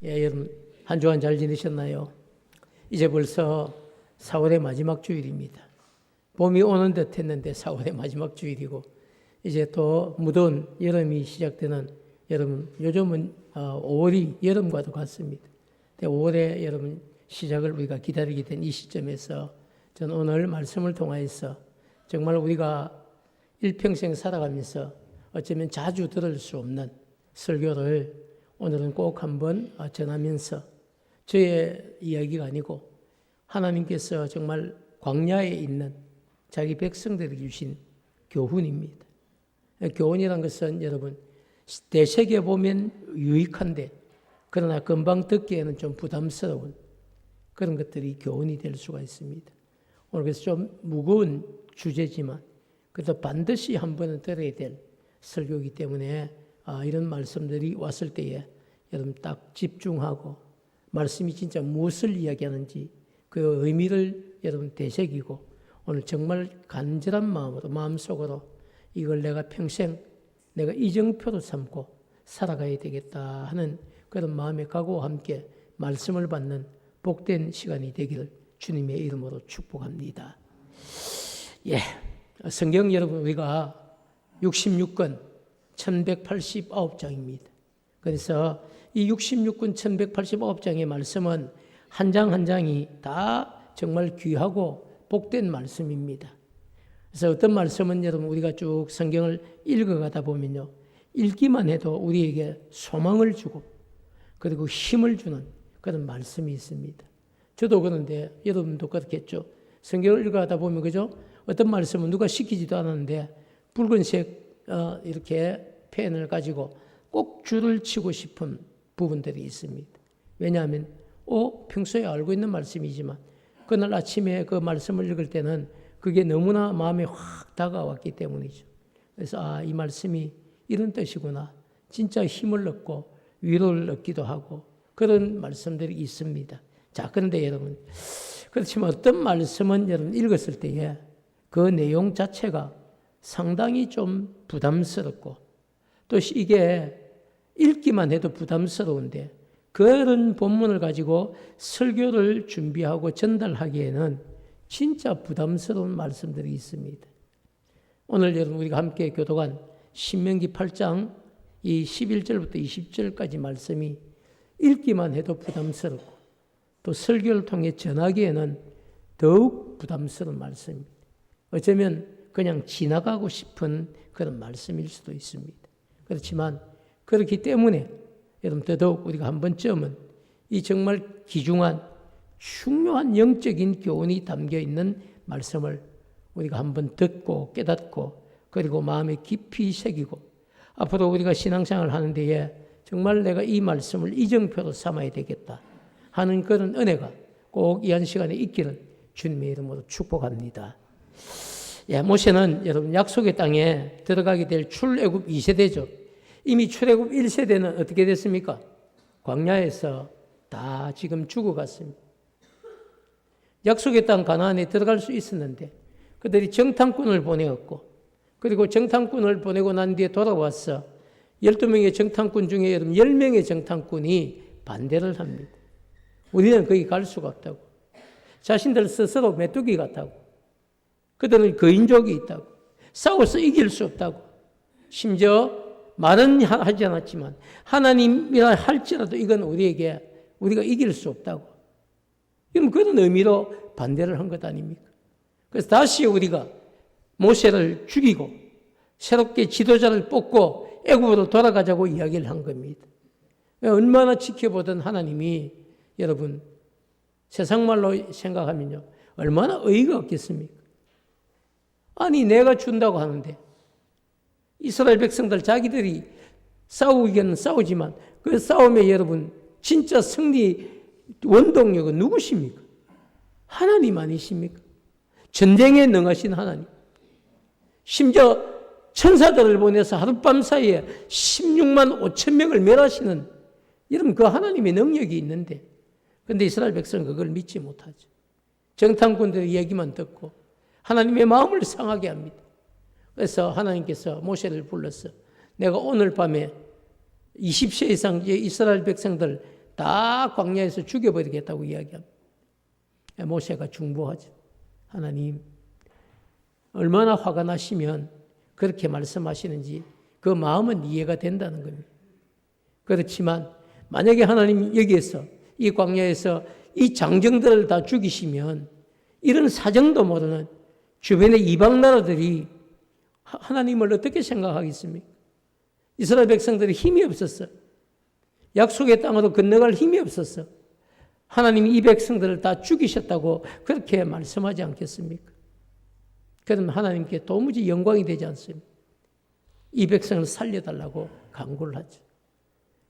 예, 여러분 한 주간 잘 지내셨나요? 이제 벌써 4월의 마지막 주일입니다. 봄이 오는 듯 했는데 4월의 마지막 주일이고 이제 또 무더운 여름이 시작되는 여러분 요즘은 5월이 여름과도 같습니다. 5월의 여름 시작을 우리가 기다리게 된 이 시점에서 저는 오늘 말씀을 통하여서 정말 우리가 일평생 살아가면서 어쩌면 자주 들을 수 없는 설교를 오늘은 꼭 한번 전하면서 저의 이야기가 아니고 하나님께서 정말 광야에 있는 자기 백성들에게 주신 교훈입니다. 교훈이란 것은 여러분 대세계 보면 유익한데 그러나 금방 듣기에는 좀 부담스러운 그런 것들이 교훈이 될 수가 있습니다. 오늘 그래서 좀 무거운 주제지만 그래도 반드시 한 번은 들어야 될 설교이기 때문에 이런 말씀들이 왔을 때에 여러분 딱 집중하고 말씀이 진짜 무엇을 이야기하는지 그 의미를 여러분 되새기고 오늘 정말 간절한 마음으로 마음속으로 이걸 내가 평생 내가 이정표로 삼고 살아가야 되겠다 하는 그런 마음의 각오와 함께 말씀을 받는 복된 시간이 되기를 주님의 이름으로 축복합니다. 예, 성경 여러분 우리가 66권 1189장입니다. 그래서 이 66권 1189장의 말씀은 한 장 한 장이 다 정말 귀하고 복된 말씀입니다. 그래서 어떤 말씀은 여러분 우리가 쭉 성경을 읽어가다 보면요. 읽기만 해도 우리에게 소망을 주고 그리고 힘을 주는 그런 말씀이 있습니다. 저도 그런데 여러분도 그렇겠죠. 성경을 읽어가다 보면 그죠? 어떤 말씀은 누가 시키지도 않았는데 붉은색 이렇게 펜을 가지고 꼭 줄을 치고 싶은 부분들이 있습니다. 왜냐하면 평소에 알고 있는 말씀이지만 그날 아침에 그 말씀을 읽을 때는 그게 너무나 마음에 확 다가왔기 때문이죠. 그래서 이 말씀이 이런 뜻이구나. 진짜 힘을 얻고 위로를 얻기도 하고 그런 말씀들이 있습니다. 자, 그런데 여러분 그렇지만 어떤 말씀은 여러분 읽었을 때에 그 내용 자체가 상당히 좀 부담스럽고 또 이게 읽기만 해도 부담스러운데 그런 본문을 가지고 설교를 준비하고 전달하기에는 진짜 부담스러운 말씀들이 있습니다. 오늘 여러분 우리가 함께 교독한 신명기 8장 이 11절부터 20절까지 말씀이 읽기만 해도 부담스럽고 또 설교를 통해 전하기에는 더욱 부담스러운 말씀입니다. 어쩌면 그냥 지나가고 싶은 그런 말씀일 수도 있습니다. 그렇지만 그렇기 때문에 여러분 더더욱 우리가 한 번쯤은 이 정말 귀중한 중요한 영적인 교훈이 담겨있는 말씀을 우리가 한번 듣고 깨닫고 그리고 마음에 깊이 새기고 앞으로 우리가 신앙생활을 하는 데에 정말 내가 이 말씀을 이정표로 삼아야 되겠다 하는 그런 은혜가 꼭 이 한 시간에 있기를 주님의 이름으로 축복합니다. 예, 모세는 여러분 약속의 땅에 들어가게 될 출애굽 2세대죠. 이미 출애굽 1세대는 어떻게 됐습니까? 광야에서 다 지금 죽어갔습니다. 약속의 땅 가나안에 들어갈 수 있었는데 그들이 정탐꾼을 보내었고 그리고 정탐꾼을 보내고 난 뒤에 돌아와서 12명의 정탐꾼 중에 10명의 정탐꾼이 반대를 합니다. 우리는 거기 갈 수가 없다고. 자신들 스스로 메뚜기 같다고. 그들은 거인족이 있다고. 싸워서 이길 수 없다고. 심지어 말은 하지 않았지만 하나님이라 할지라도 이건 우리가 이길 수 없다고. 그럼 그런 의미로 반대를 한 것 아닙니까? 그래서 다시 우리가 모세를 죽이고 새롭게 지도자를 뽑고 애굽으로 돌아가자고 이야기를 한 겁니다. 얼마나 지켜보던 하나님이 여러분 세상 말로 생각하면요 얼마나 의의가 없겠습니까? 아니 내가 준다고 하는데 이스라엘 백성들 자기들이 싸우기는 싸우지만 그 싸움에 여러분 진짜 승리 원동력은 누구십니까? 하나님 아니십니까? 전쟁에 능하신 하나님. 심지어 천사들을 보내서 하룻밤 사이에 16만 5천 명을 멸하시는 여러분 그 하나님의 능력이 있는데 그런데 이스라엘 백성은 그걸 믿지 못하죠. 정탐꾼들의 얘기만 듣고 하나님의 마음을 상하게 합니다. 그래서 하나님께서 모세를 불러서 내가 오늘 밤에 20세 이상 이스라엘 백성들 다 광야에서 죽여버리겠다고 이야기합니다. 모세가 중보하죠. 하나님, 얼마나 화가 나시면 그렇게 말씀하시는지 그 마음은 이해가 된다는 겁니다. 그렇지만 만약에 하나님 여기에서 이 광야에서 이 장정들을 다 죽이시면 이런 사정도 모르는 주변의 이방 나라들이 하나님을 어떻게 생각하겠습니까? 이스라엘 백성들이 힘이 없었어. 약속의 땅으로 건너갈 힘이 없었어. 하나님이 이 백성들을 다 죽이셨다고 그렇게 말씀하지 않겠습니까? 그러면 하나님께 도무지 영광이 되지 않습니다. 이 백성을 살려달라고 간구를 하죠.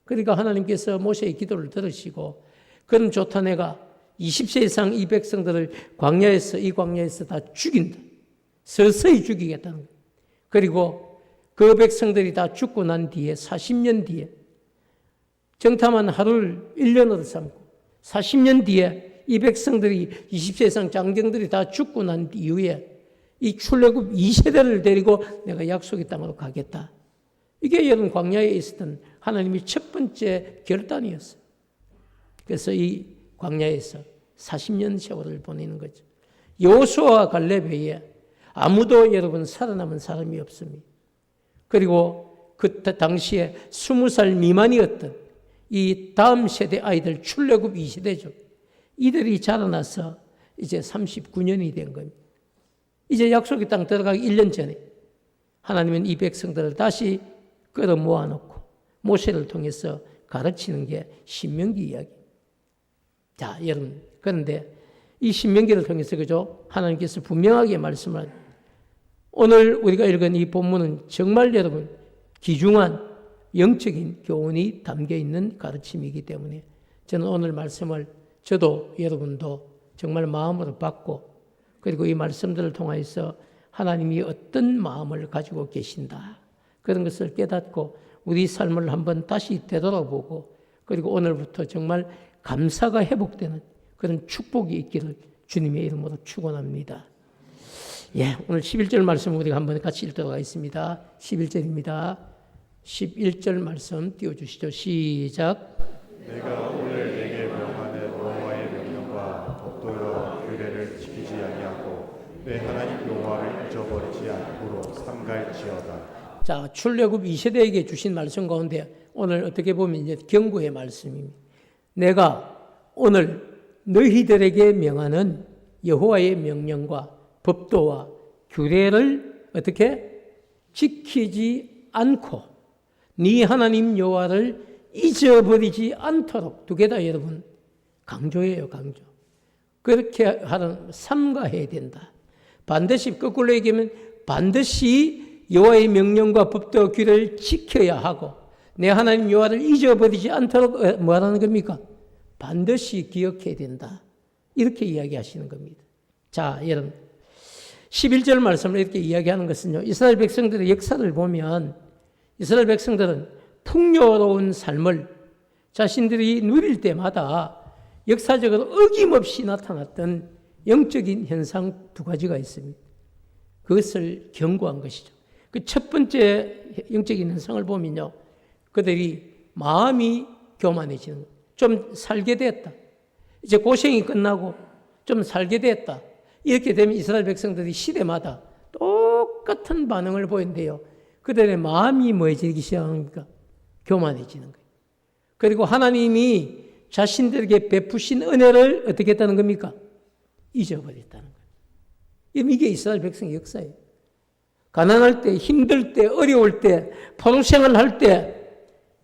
그러니까 하나님께서 모세의 기도를 들으시고 그럼 좋다, 내가 20세 이상 이 백성들을 이 광야에서 다 죽인다. 서서히 죽이겠다는 거예요. 그리고 그 백성들이 다 죽고 난 뒤에 40년 뒤에 정탐한 하루를 1년으로 삼고 40년 뒤에 이 백성들이 20세 이상 장정들이 다 죽고 난 이후에 이 출애굽 2세대를 데리고 내가 약속의 땅으로 가겠다. 이게 여러분 광야에 있었던 하나님의 첫 번째 결단이었어요. 그래서 이 광야에서 40년 세월을 보내는 거죠. 여호수아와 갈렙 외에 아무도 여러분 살아남은 사람이 없습니다. 그리고 그 당시에 20살 미만이었던 이 다음 세대 아이들 출애굽 2세대죠. 이들이 자라나서 이제 39년이 된 겁니다. 이제 약속의 땅 들어가기 1년 전에 하나님은 이 백성들을 다시 끌어 모아놓고 모세를 통해서 가르치는 게 신명기 이야기입니다. 자, 여러분, 그런데 이 신명기를 통해서 그죠? 하나님께서 분명하게 말씀을 오늘 우리가 읽은 이 본문은 정말 여러분 귀중한 영적인 교훈이 담겨 있는 가르침이기 때문에 저는 오늘 말씀을 저도 여러분도 정말 마음으로 받고 그리고 이 말씀들을 통해서 하나님이 어떤 마음을 가지고 계신다. 그런 것을 깨닫고 우리 삶을 한번 다시 되돌아보고 그리고 오늘부터 정말 감사가 회복되는 그런 축복이 있기를 주님의 이름으로 축원합니다. 예, 오늘 11절 말씀 우리가 한번 같이 읽도록 하겠습니다. 11절입니다. 11절 말씀 띄워주시죠. 시작. 내가 오늘 내게 명하는 여호와의 명령과 법도와 규례를 지키지 아니하고 내 하나님 여호와를 잊어버리지 않도록 삼갈지어다. 자, 출애굽 2세대에게 주신 말씀 가운데 오늘 어떻게 보면 이제 경고의 말씀입니다. 내가 오늘 너희들에게 명하는 여호와의 명령과 법도와 규례를 어떻게 지키지 않고 네 하나님 여호와를 잊어버리지 않도록 두 개 다 여러분 강조예요, 강조. 그렇게 하는 삼가해야 된다. 반드시 거꾸로 얘기하면 반드시 여호와의 명령과 법도와 규례를 지켜야 하고 내 하나님 여호와를 잊어버리지 않도록 뭐라는 겁니까? 반드시 기억해야 된다. 이렇게 이야기하시는 겁니다. 자, 여러분 11절 말씀을 이렇게 이야기하는 것은요. 이스라엘 백성들의 역사를 보면 이스라엘 백성들은 풍요로운 삶을 자신들이 누릴 때마다 역사적으로 어김없이 나타났던 영적인 현상 두 가지가 있습니다. 그것을 경고한 것이죠. 그 첫 번째 영적인 현상을 보면요. 그들이 마음이 교만해지는 거예요. 좀 살게 됐다. 이제 고생이 끝나고 좀 살게 됐다. 이렇게 되면 이스라엘 백성들이 시대마다 똑같은 반응을 보인대요. 그들의 마음이 뭐해지기 시작합니까? 교만해지는 거예요. 그리고 하나님이 자신들에게 베푸신 은혜를 어떻게 했다는 겁니까? 잊어버렸다는 거예요. 이게 이스라엘 백성의 역사예요. 가난할 때, 힘들 때, 어려울 때, 포로생활을 할 때,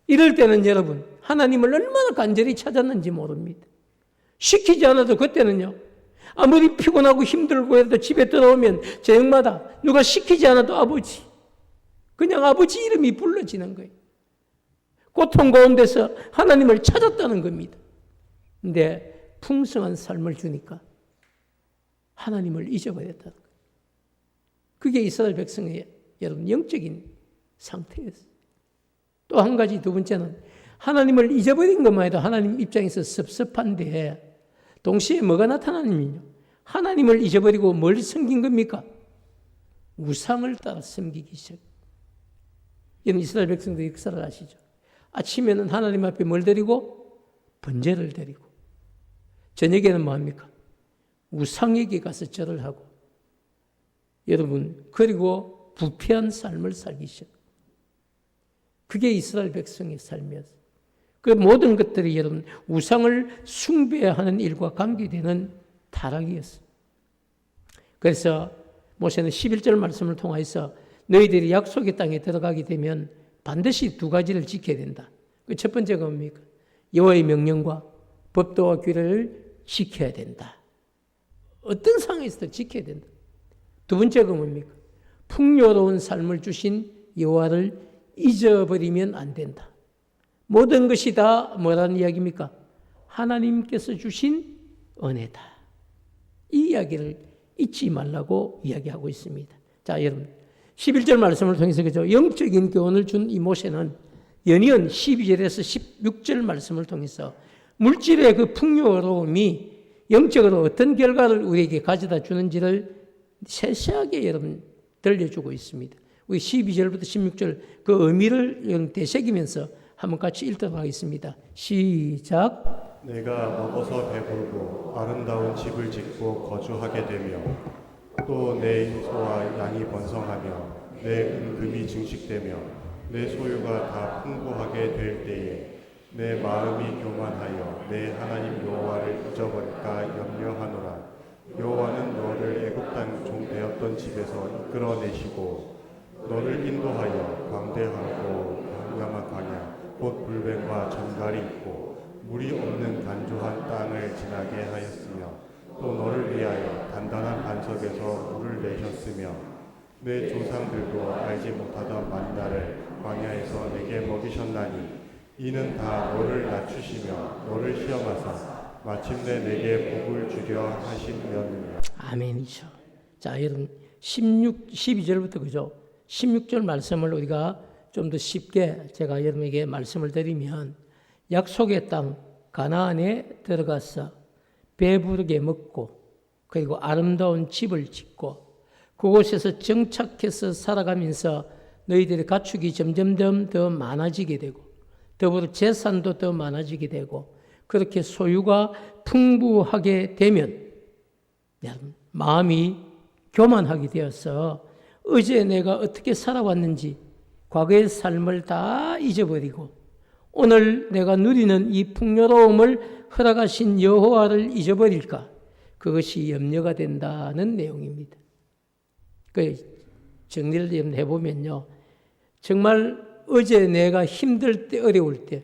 이럴 때는 여러분 하나님을 얼마나 간절히 찾았는지 모릅니다. 시키지 않아도 그때는요. 아무리 피곤하고 힘들고 해도 집에 들어오면 저녁마다 누가 시키지 않아도 아버지, 그냥 아버지 이름이 불러지는 거예요. 고통 가운데서 하나님을 찾았다는 겁니다. 근데 풍성한 삶을 주니까 하나님을 잊어버렸다는 거예요. 그게 이스라엘 백성의 여러분 영적인 상태였어요. 또 한 가지 두 번째는 하나님을 잊어버린 것만 해도 하나님 입장에서 섭섭한데 동시에 뭐가 나타나냐면요. 하나님을 잊어버리고 뭘 섬긴 겁니까? 우상을 따라 섬기기 시작. 이런 이스라엘 백성들의 역사를 아시죠? 아침에는 하나님 앞에 뭘 드리고? 번제를 드리고 저녁에는 뭐합니까? 우상에게 가서 절을 하고 여러분 그리고 부패한 삶을 살기 시작. 그게 이스라엘 백성의 삶이었어요. 그 모든 것들이 여러분 우상을 숭배하는 일과 관계되는 타락이었어요. 그래서 모세는 11절 말씀을 통해서 너희들이 약속의 땅에 들어가게 되면 반드시 두 가지를 지켜야 된다. 그 첫 번째가 뭡니까? 여호와의 명령과 법도와 규례를 지켜야 된다. 어떤 상황에서도 지켜야 된다. 두 번째가 뭡니까? 풍요로운 삶을 주신 여호와를 잊어버리면 안 된다. 모든 것이 다 뭐라는 이야기입니까? 하나님께서 주신 은혜다. 이 이야기를 잊지 말라고 이야기하고 있습니다. 자, 여러분 11절 말씀을 통해서 그죠? 영적인 교훈을 준 이 모세는 연이은 12절에서 16절 말씀을 통해서 물질의 그 풍요로움이 영적으로 어떤 결과를 우리에게 가져다 주는지를 세세하게 여러분 들려주고 있습니다. 우리 12절부터 16절 그 의미를 되새기면서 한번 같이 읽도록 하겠습니다. 시작. 내가 먹어서 배불고 아름다운 집을 짓고 거주하게 되며 또 내 소와 양이 번성하며 내 은금이 증식되며 내 소유가 다 풍부하게 될 때에 내 마음이 교만하여 내 하나님 여호와를 잊어버릴까 염려하노라. 여호와는 너를 애굽 땅 종 되었던 집에서 이끌어내시고 너를 인도하여 광대하고 광야만 광야 곧 불뱀과 전갈이 있고 물이 없는 간조한 땅을 지나게 하였으며 또 너를 위하여 단단한 반석에서 물을 내셨으며 내 조상들도 알지 못하던 만나를 광야에서 내게 먹이셨나니 이는 다 너를 낮추시며 너를 시험하사 마침내 내게 복을 주려 하심이었느니라. 아멘이죠. 자, 여러분 12절부터 그죠? 16절 말씀을 우리가 좀 더 쉽게 제가 여러분에게 말씀을 드리면 약속의 땅 가나안에 들어가서 배부르게 먹고 그리고 아름다운 집을 짓고 그곳에서 정착해서 살아가면서 너희들의 가축이 점점점 더 많아지게 되고 더불어 재산도 더 많아지게 되고 그렇게 소유가 풍부하게 되면 마음이 교만하게 되어서 어제 내가 어떻게 살아왔는지 과거의 삶을 다 잊어버리고 오늘 내가 누리는 이 풍요로움을 허락하신 여호와를 잊어버릴까? 그것이 염려가 된다는 내용입니다. 그 정리를 해보면요. 정말 어제 내가 힘들 때, 어려울 때,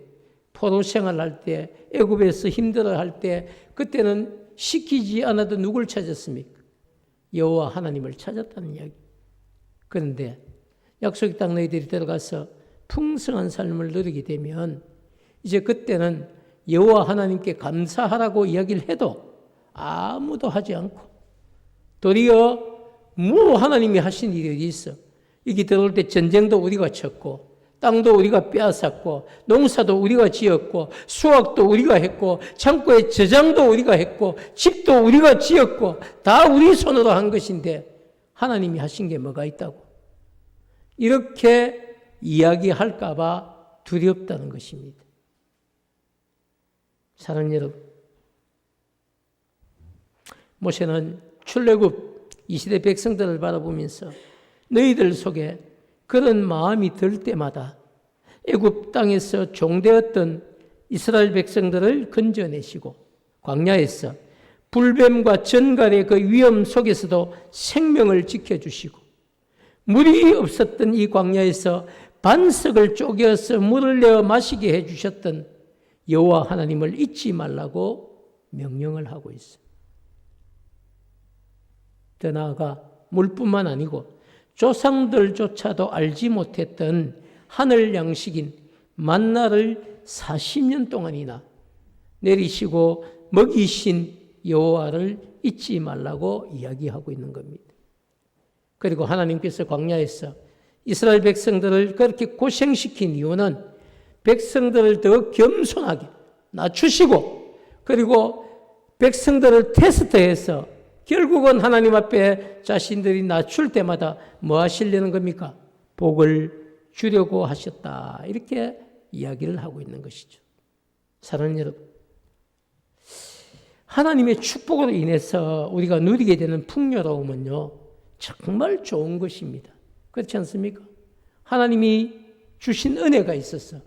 포로 생활할 때, 애굽에서 힘들어할 때 그때는 시키지 않아도 누굴 찾았습니까? 여호와 하나님을 찾았다는 이야기. 그런데 약속의 땅 너희들이 들어가서 풍성한 삶을 누리게 되면 이제 그때는 여호와 하나님께 감사하라고 이야기를 해도 아무도 하지 않고 도리어 뭐 하나님이 하신 일이 있어. 여기 들어올 때 전쟁도 우리가 쳤고 땅도 우리가 빼앗았고 농사도 우리가 지었고 수확도 우리가 했고 창고의 저장도 우리가 했고 집도 우리가 지었고 다 우리 손으로 한 것인데 하나님이 하신 게 뭐가 있다고 이렇게 이야기할까 봐 두렵다는 것입니다. 사랑하는 여러분, 모세는 출애굽 이 시대 백성들을 바라보면서 너희들 속에 그런 마음이 들 때마다 애굽 땅에서 종되었던 이스라엘 백성들을 건져내시고 광야에서 불뱀과 전갈의 그 위험 속에서도 생명을 지켜주시고 물이 없었던 이 광야에서 반석을 쪼개서 물을 내어 마시게 해주셨던 여호와 하나님을 잊지 말라고 명령을 하고 있어요. 더 나아가 물뿐만 아니고 조상들조차도 알지 못했던 하늘 양식인 만나를 40년 동안이나 내리시고 먹이신 여호와를 잊지 말라고 이야기하고 있는 겁니다. 그리고 하나님께서 광야에서 이스라엘 백성들을 그렇게 고생시킨 이유는 백성들을 더 겸손하게 낮추시고 그리고 백성들을 테스트해서 결국은 하나님 앞에 자신들이 낮출 때마다 뭐 하시려는 겁니까? 복을 주려고 하셨다. 이렇게 이야기를 하고 있는 것이죠. 사랑하는 여러분, 하나님의 축복으로 인해서 우리가 누리게 되는 풍요로움은요, 정말 좋은 것입니다. 그렇지 않습니까? 하나님이 주신 은혜가 있어서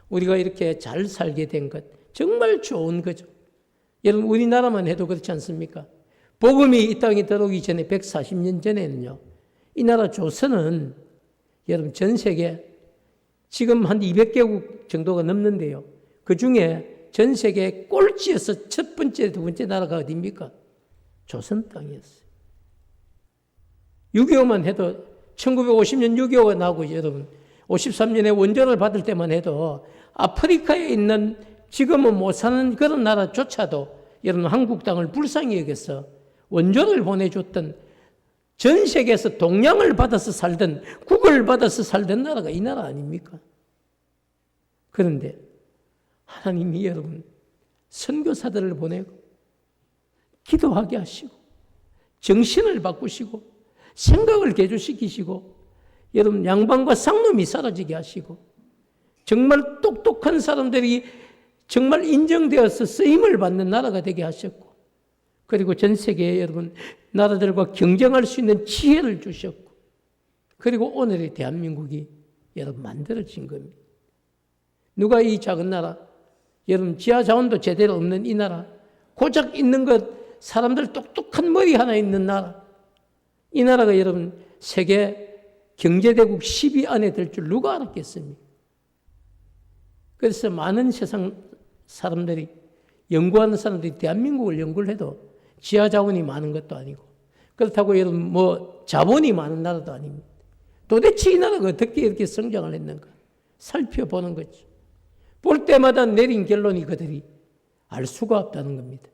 우리가 이렇게 잘 살게 된 것, 정말 좋은 거죠. 여러분, 우리나라만 해도 그렇지 않습니까? 복음이 이 땅에 들어오기 전에 140년 전에는요, 이 나라 조선은 여러분 전 세계 지금 한 200개국 정도가 넘는데요. 그 중에 전 세계 꼴찌에서 첫 번째, 두 번째 나라가 어디입니까? 조선 땅이었어요. 6.25만 해도 1950년 6.25가 나고 여러분 53년에 원조를 받을 때만 해도 아프리카에 있는 지금은 못 사는 그런 나라조차도 여러분 한국 땅을 불쌍히 여겨서 원조를 보내줬던, 전 세계에서 동양을 받아서 살던, 국을 받아서 살던 나라가 이 나라 아닙니까? 그런데 하나님이 여러분 선교사들을 보내고 기도하게 하시고 정신을 바꾸시고 생각을 개조시키시고 여러분 양반과 쌍놈이 사라지게 하시고 정말 똑똑한 사람들이 정말 인정되어서 쓰임을 받는 나라가 되게 하셨고, 그리고 전 세계에 여러분 나라들과 경쟁할 수 있는 지혜를 주셨고, 그리고 오늘의 대한민국이 여러분 만들어진 겁니다. 누가 이 작은 나라, 여러분 지하 자원도 제대로 없는 이 나라, 고작 있는 것 사람들 똑똑한 머리 하나 있는 나라, 이 나라가 여러분 세계 경제대국 10위 안에 들 줄 누가 알았겠습니까? 그래서 많은 세상 사람들이, 연구하는 사람들이 대한민국을 연구를 해도 지하 자원이 많은 것도 아니고, 그렇다고 여러분 뭐 자본이 많은 나라도 아닙니다. 도대체 이 나라가 어떻게 이렇게 성장을 했는가 살펴보는 거죠. 볼 때마다 내린 결론이 그들이 알 수가 없다는 겁니다.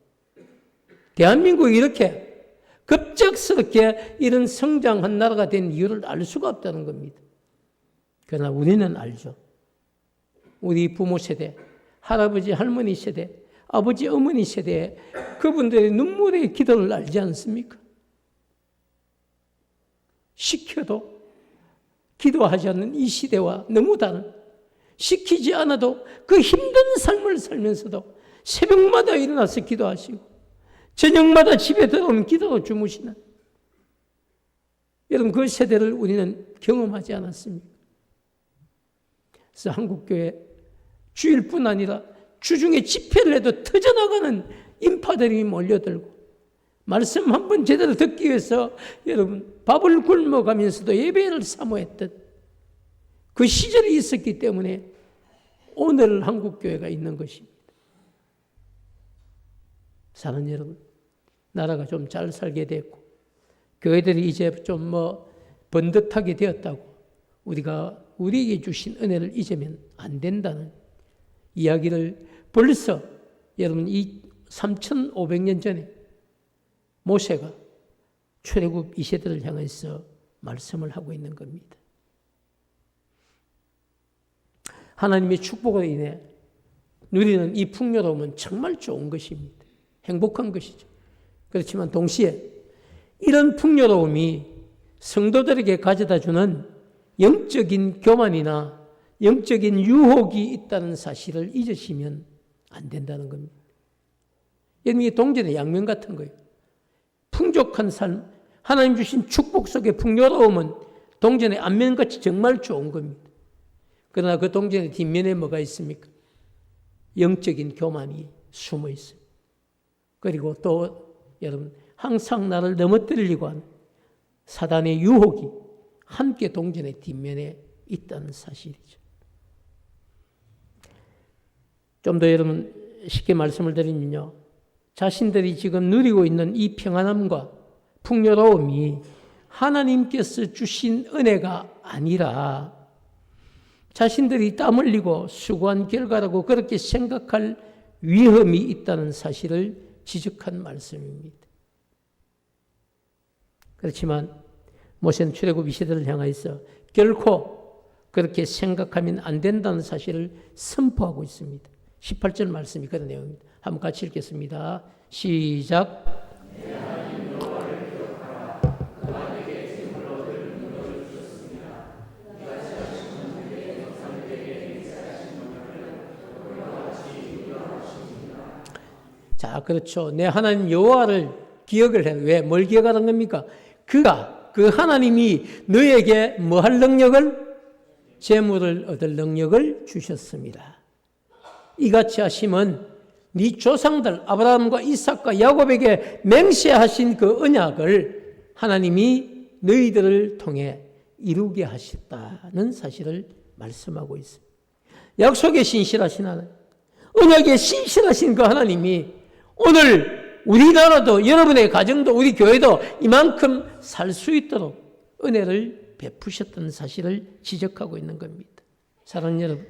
대한민국이 이렇게 급작스럽게 이런 성장한 나라가 된 이유를 알 수가 없다는 겁니다. 그러나 우리는 알죠. 우리 부모 세대, 할아버지, 할머니 세대, 아버지, 어머니 세대, 그분들의 눈물의 기도를 알지 않습니까? 시켜도 기도하지 않는 이 시대와 너무 다른, 시키지 않아도 그 힘든 삶을 살면서도 새벽마다 일어나서 기도하시고 저녁마다 집에 들어오면 기도로 주무시는, 여러분 그 세대를 우리는 경험하지 않았습니까? 그래서 한국교회 주일뿐 아니라 주중에 집회를 해도 터져나가는 인파들이 몰려들고, 말씀 한 번 제대로 듣기 위해서 여러분 밥을 굶어가면서도 예배를 사모했던 그 시절이 있었기 때문에 오늘 한국교회가 있는 것입니다. 사는 여러분, 나라가 좀 잘 살게 됐고 교회들이 이제 좀 번듯하게 되었다고 우리가 우리에게 주신 은혜를 잊으면 안 된다는 이야기를 벌써 여러분 이 3,500년 전에 모세가 출애굽 이 세대를 향해서 말씀을 하고 있는 겁니다. 하나님의 축복으로 인해 누리는 이 풍요로움은 정말 좋은 것입니다. 행복한 것이죠. 그렇지만 동시에 이런 풍요로움이 성도들에게 가져다 주는 영적인 교만이나 영적인 유혹이 있다는 사실을 잊으시면 안 된다는 겁니다. 이게 동전의 양면 같은 거예요. 풍족한 삶, 하나님 주신 축복 속의 풍요로움은 동전의 앞면같이 정말 좋은 겁니다. 그러나 그 동전의 뒷면에 뭐가 있습니까? 영적인 교만이 숨어 있어요. 그리고 또 여러분 항상 나를 넘어뜨리려고 하는 사단의 유혹이 함께 동전의 뒷면에 있다는 사실이죠. 좀 더 여러분 쉽게 말씀을 드리면요, 자신들이 지금 누리고 있는 이 평안함과 풍요로움이 하나님께서 주신 은혜가 아니라 자신들이 땀 흘리고 수고한 결과라고 그렇게 생각할 위험이 있다는 사실을 지적한 말씀입니다. 그렇지만 모세는 출애굽 이 세대를 향해서 결코 그렇게 생각하면 안 된다는 사실을 선포하고 있습니다. 18절 말씀이 그런 내용입니다. 한번 같이 읽겠습니다. 시작. 자, 그렇죠. 내 하나님 여호와를 기억을 해. 왜? 뭘 기억하는 겁니까? 그 하나님이 너에게 뭐 할 능력을? 재물을 얻을 능력을 주셨습니다. 이같이 하심은 네 조상들 아브라함과 이삭과 야곱에게 맹세하신 그 언약을 하나님이 너희들을 통해 이루게 하셨다는 사실을 말씀하고 있습니다. 약속에 신실하신 하나님, 언약에 신실하신 그 하나님이 오늘 우리나라도 여러분의 가정도 우리 교회도 이만큼 살 수 있도록 은혜를 베푸셨다는 사실을 지적하고 있는 겁니다. 사랑하는 여러분,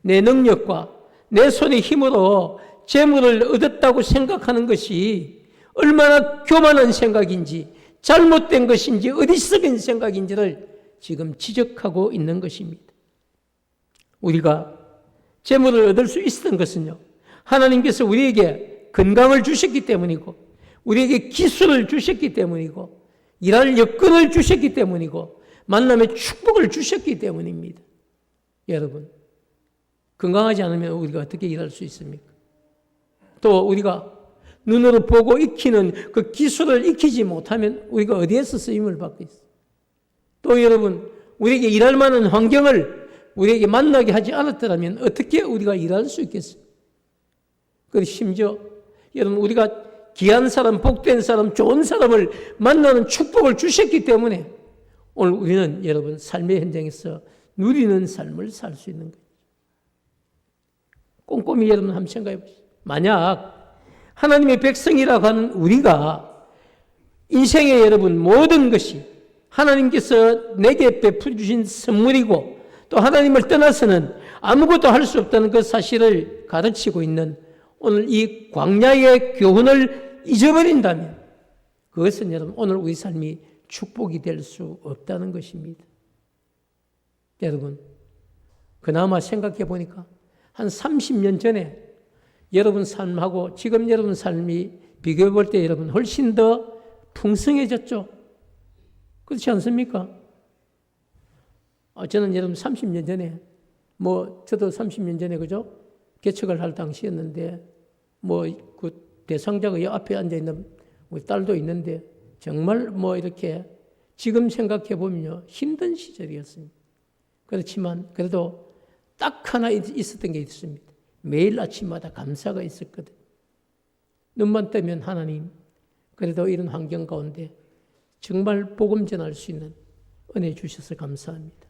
내 능력과 내 손의 힘으로 재물을 얻었다고 생각하는 것이 얼마나 교만한 생각인지 잘못된 것인지 어리석은 생각인지를 지금 지적하고 있는 것입니다. 우리가 재물을 얻을 수 있었던 것은요, 하나님께서 우리에게 건강을 주셨기 때문이고 우리에게 기술을 주셨기 때문이고 일할 여건을 주셨기 때문이고 만남의 축복을 주셨기 때문입니다. 여러분, 건강하지 않으면 우리가 어떻게 일할 수 있습니까? 또 우리가 눈으로 보고 익히는 그 기술을 익히지 못하면 우리가 어디에서 쓰임을 받고 있어요? 또 여러분, 우리에게 일할 만한 환경을 우리에게 만나게 하지 않았더라면 어떻게 우리가 일할 수 있겠어요? 그리고 심지어 여러분, 우리가 귀한 사람, 복된 사람, 좋은 사람을 만나는 축복을 주셨기 때문에 오늘 우리는 여러분 삶의 현장에서 누리는 삶을 살 수 있는 거예요. 꼼꼼히 여러분 한번 생각해 보시죠. 만약 하나님의 백성이라고 하는 우리가 인생의 여러분 모든 것이 하나님께서 내게 베풀어 주신 선물이고 또 하나님을 떠나서는 아무것도 할 수 없다는 그 사실을 가르치고 있는 오늘 이 광야의 교훈을 잊어버린다면 그것은 여러분 오늘 우리 삶이 축복이 될 수 없다는 것입니다. 여러분, 그나마 생각해 보니까 한 30년 전에 여러분 삶하고 지금 여러분 삶이 비교해 볼 때 여러분 훨씬 더 풍성해졌죠? 그렇지 않습니까? 저는 여러분 30년 전에 저도 30년 전에 그죠? 개척을 할 당시였는데 그 대상자가 옆에 앉아 있는 우리 딸도 있는데 정말 이렇게 지금 생각해 보면요 힘든 시절이었습니다. 그렇지만 그래도 딱 하나 있었던 게 있습니다. 매일 아침마다 감사가 있었거든. 눈만 뜨면 하나님, 그래도 이런 환경 가운데 정말 복음 전할 수 있는 은혜 주셔서 감사합니다.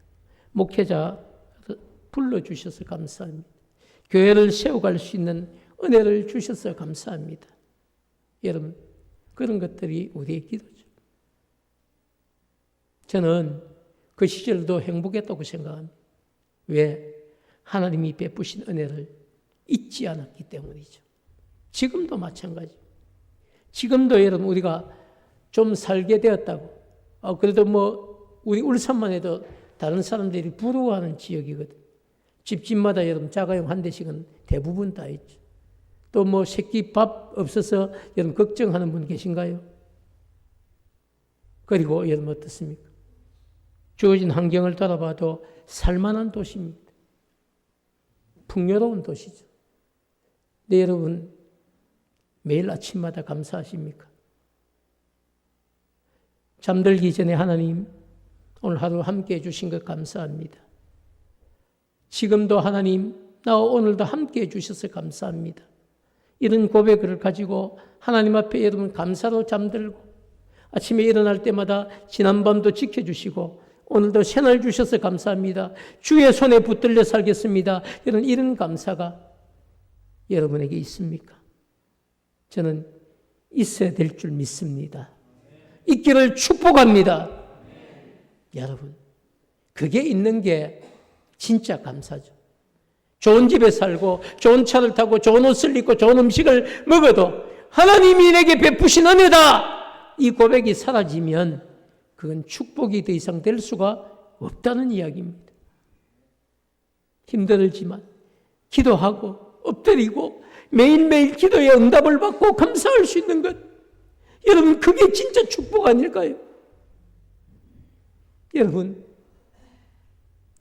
목회자 불러주셔서 감사합니다. 교회를 세워갈 수 있는 은혜를 주셔서 감사합니다. 여러분, 그런 것들이 우리의 기도죠. 저는 그 시절도 행복했다고 생각합니다. 왜? 하나님이 베푸신 은혜를 잊지 않았기 때문이죠. 지금도 마찬가지. 지금도 여러분 우리가 좀 살게 되었다고. 그래도 우리 울산만 해도 다른 사람들이 부러워하는 지역이거든. 집집마다 여러분 자가용 한 대씩은 대부분 다 있죠. 또 새끼 밥 없어서 여러분 걱정하는 분 계신가요? 그리고 여러분 어떻습니까? 주어진 환경을 돌아봐도 살만한 도시입니다. 풍요로운 도시죠. 네, 여러분 매일 아침마다 감사하십니까? 잠들기 전에 하나님 오늘 하루 함께 해주신 것 감사합니다. 지금도 하나님 나와 오늘도 함께 해주셔서 감사합니다. 이런 고백을 가지고 하나님 앞에 여러분 감사로 잠들고 아침에 일어날 때마다 지난밤도 지켜주시고 오늘도 새날 주셔서 감사합니다. 주의 손에 붙들려 살겠습니다. 이런 감사가 여러분에게 있습니까? 저는 있어야 될 줄 믿습니다. 있기를 축복합니다. 여러분, 그게 있는 게 진짜 감사죠. 좋은 집에 살고 좋은 차를 타고 좋은 옷을 입고 좋은 음식을 먹어도 하나님이 내게 베푸신 은혜다! 이 고백이 사라지면 그건 축복이 더 이상 될 수가 없다는 이야기입니다. 힘들지만 기도하고 엎드리고 매일매일 기도에 응답을 받고 감사할 수 있는 것, 여러분 그게 진짜 축복 아닐까요? 여러분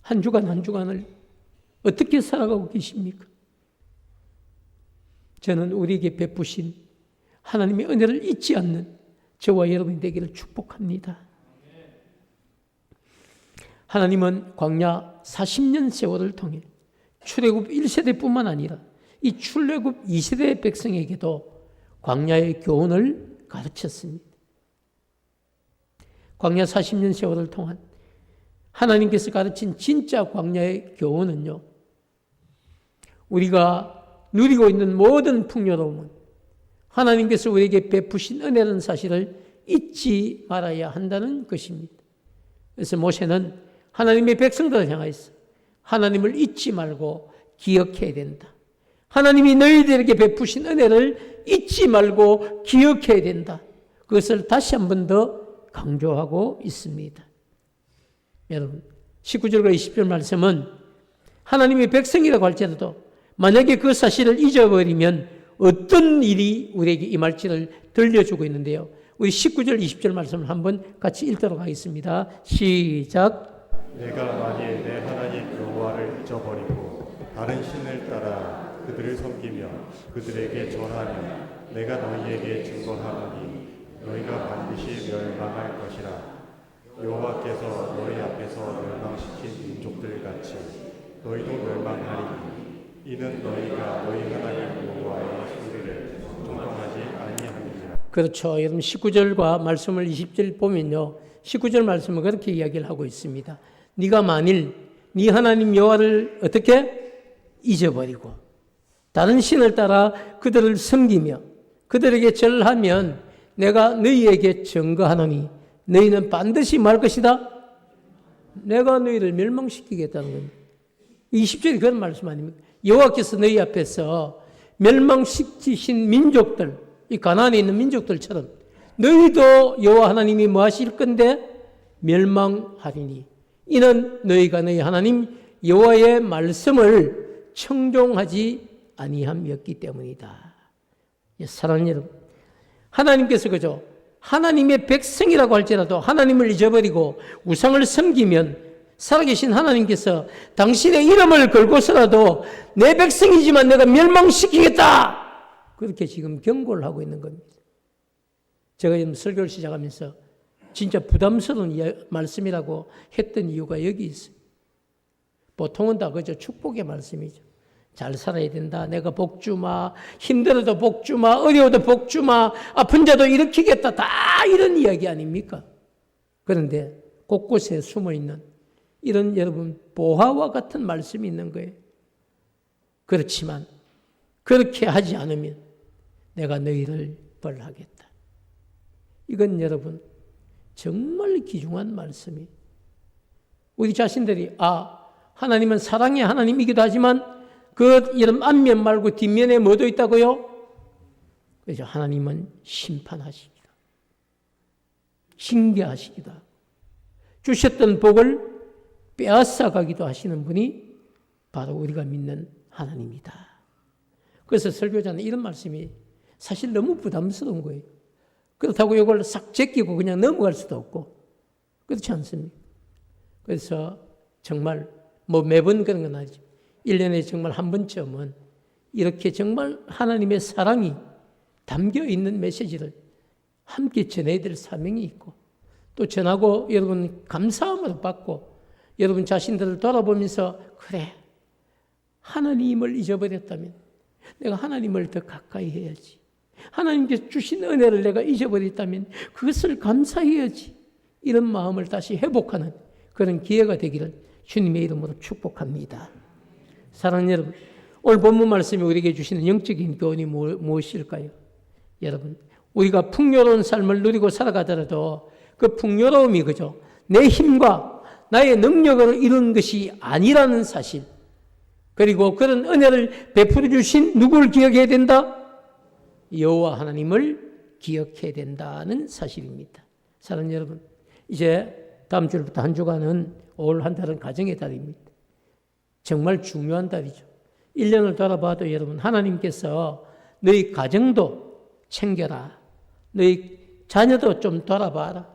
한 주간 한 주간을 어떻게 살아가고 계십니까? 저는 우리에게 베푸신 하나님의 은혜를 잊지 않는 저와 여러분이 되기를 축복합니다. 하나님은 광야 40년 세월을 통해 출애굽 1세대뿐만 아니라 이 출애굽 2세대 백성에게도 광야의 교훈을 가르쳤습니다. 광야 40년 세월을 통한 하나님께서 가르친 진짜 광야의 교훈은요, 우리가 누리고 있는 모든 풍요로움은 하나님께서 우리에게 베푸신 은혜라는 사실을 잊지 말아야 한다는 것입니다. 그래서 모세는 하나님의 백성들을 향하여서 하나님을 잊지 말고 기억해야 된다. 하나님이 너희들에게 베푸신 은혜를 잊지 말고 기억해야 된다. 그것을 다시 한 번 더 강조하고 있습니다. 여러분, 19절과 20절 말씀은 하나님의 백성이라고 할지라도 만약에 그 사실을 잊어버리면 어떤 일이 우리에게 임할지를 들려주고 있는데요. 우리 19절, 20절 말씀을 한번 같이 읽도록 하겠습니다. 시작. 내가 만일 내 하나님 여호와를 잊어버리고 다른 신을 따라 그들을 섬기며 그들에게 절하며 내가 너희에게 증거하노니 너희가 반드시 멸망할 것이라. 여호와께서 너희 앞에서 멸망시킨 민족들 같이 너희도 멸망하리니 이는 너희가 너희 하나님 여호와의 소리를 존경하지 아니함이니라. 그렇죠. 여러분 19절과 말씀을 20절 보면요, 19절 말씀은 그렇게 이야기를 하고 있습니다. 네가 만일 네 하나님 여호와를 어떻게 잊어버리고 다른 신을 따라 그들을 섬기며 그들에게 절하면 내가 너희에게 증거하노니 너희는 반드시 말 것이다. 내가 너희를 멸망시키겠다는 겁니다. 20절이 그런 말씀 아닙니까? 여호와께서 너희 앞에서 멸망시키신 민족들, 이 가나안에 있는 민족들처럼 너희도 여호와 하나님이 뭐 하실 건데 멸망하리니 이는 너희가 너희 하나님 여호와의 말씀을 청종하지 아니함이었기 때문이다. 사랑하는 여러분, 하나님께서 그죠? 하나님의 백성이라고 할지라도 하나님을 잊어버리고 우상을 섬기면 살아계신 하나님께서 당신의 이름을 걸고서라도 내 백성이지만 내가 멸망시키겠다. 그렇게 지금 경고를 하고 있는 겁니다. 제가 지금 설교를 시작하면서 진짜 부담스러운 말씀이라고 했던 이유가 여기 있어요. 보통은 다 그저 축복의 말씀이죠. 잘 살아야 된다. 내가 복 주마. 힘들어도 복 주마. 어려워도 복 주마. 아픈 자도 일으키겠다. 다 이런 이야기 아닙니까? 그런데 곳곳에 숨어있는 이런 여러분 보화와 같은 말씀이 있는 거예요. 그렇지만 그렇게 하지 않으면 내가 너희를 벌하겠다. 이건 여러분 정말 귀중한 말씀이에요. 우리 자신들이 하나님은 사랑의 하나님이기도 하지만 그 이런 앞면 말고 뒷면에 뭐도 있다고요? 그래서 하나님은 심판하시기도 징계하시기도 하고 주셨던 복을 빼앗아가기도 하시는 분이 바로 우리가 믿는 하나님이다. 그래서 설교자는 이런 말씀이 사실 너무 부담스러운 거예요. 그렇다고 이걸 싹 제끼고 그냥 넘어갈 수도 없고 그렇지 않습니까? 그래서 정말 매번 그런 건 아니죠. 1년에 정말 한 번쯤은 이렇게 정말 하나님의 사랑이 담겨 있는 메시지를 함께 전해야 될 사명이 있고 또 전하고 여러분 감사함을 받고 여러분 자신들을 돌아보면서 그래 하나님을 잊어버렸다면 내가 하나님을 더 가까이 해야지. 하나님께서 주신 은혜를 내가 잊어버렸다면 그것을 감사해야지. 이런 마음을 다시 회복하는 그런 기회가 되기를 주님의 이름으로 축복합니다. 사랑하는 여러분, 오늘 본문 말씀이 우리에게 주시는 영적인 교훈이 무엇일까요? 여러분, 우리가 풍요로운 삶을 누리고 살아가더라도 그 풍요로움이 그죠? 내 힘과 나의 능력으로 이룬 것이 아니라는 사실, 그리고 그런 은혜를 베풀어 주신 누구를 기억해야 된다? 여호와 하나님을 기억해야 된다는 사실입니다. 사랑하는 여러분, 이제 다음 주부터 한 주간은 올 한 달은 가정의 달입니다. 정말 중요한 달이죠. 1년을 돌아봐도 여러분 하나님께서 너희 가정도 챙겨라. 너희 자녀도 좀 돌아봐라.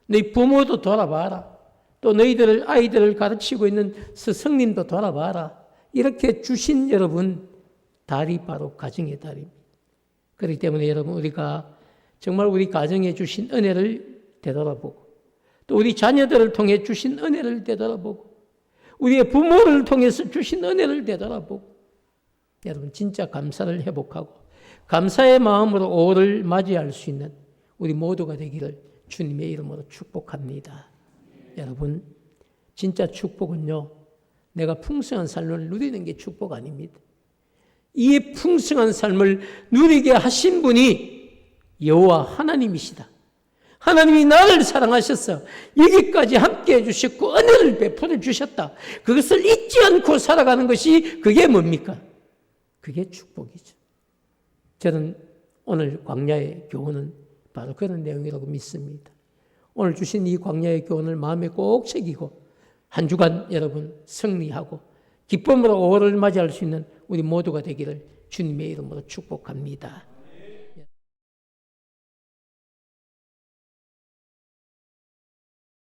너희 부모도 돌아봐라. 또 너희들 아이들을 가르치고 있는 스승님도 돌아봐라. 이렇게 주신 여러분 달이 바로 가정의 달입니다. 그렇기 때문에 여러분 우리가 정말 우리 가정에 주신 은혜를 되돌아보고 또 우리 자녀들을 통해 주신 은혜를 되돌아보고 우리의 부모를 통해서 주신 은혜를 되돌아보고 여러분 진짜 감사를 회복하고 감사의 마음으로 5월을 맞이할 수 있는 우리 모두가 되기를 주님의 이름으로 축복합니다. 여러분 진짜 축복은요 내가 풍성한 삶을 누리는 게 축복 아닙니다. 이 풍성한 삶을 누리게 하신 분이 여호와 하나님이시다. 하나님이 나를 사랑하셔서 여기까지 함께 해주셨고 은혜를 베풀어 주셨다. 그것을 잊지 않고 살아가는 것이 그게 뭡니까? 그게 축복이죠. 저는 오늘 광야의 교훈은 바로 그런 내용이라고 믿습니다. 오늘 주신 이 광야의 교훈을 마음에 꼭 새기고 한 주간 여러분 승리하고 기쁨으로 5월을 맞이할 수 있는 우리 모두가 되기를 주님의 이름으로 축복합니다.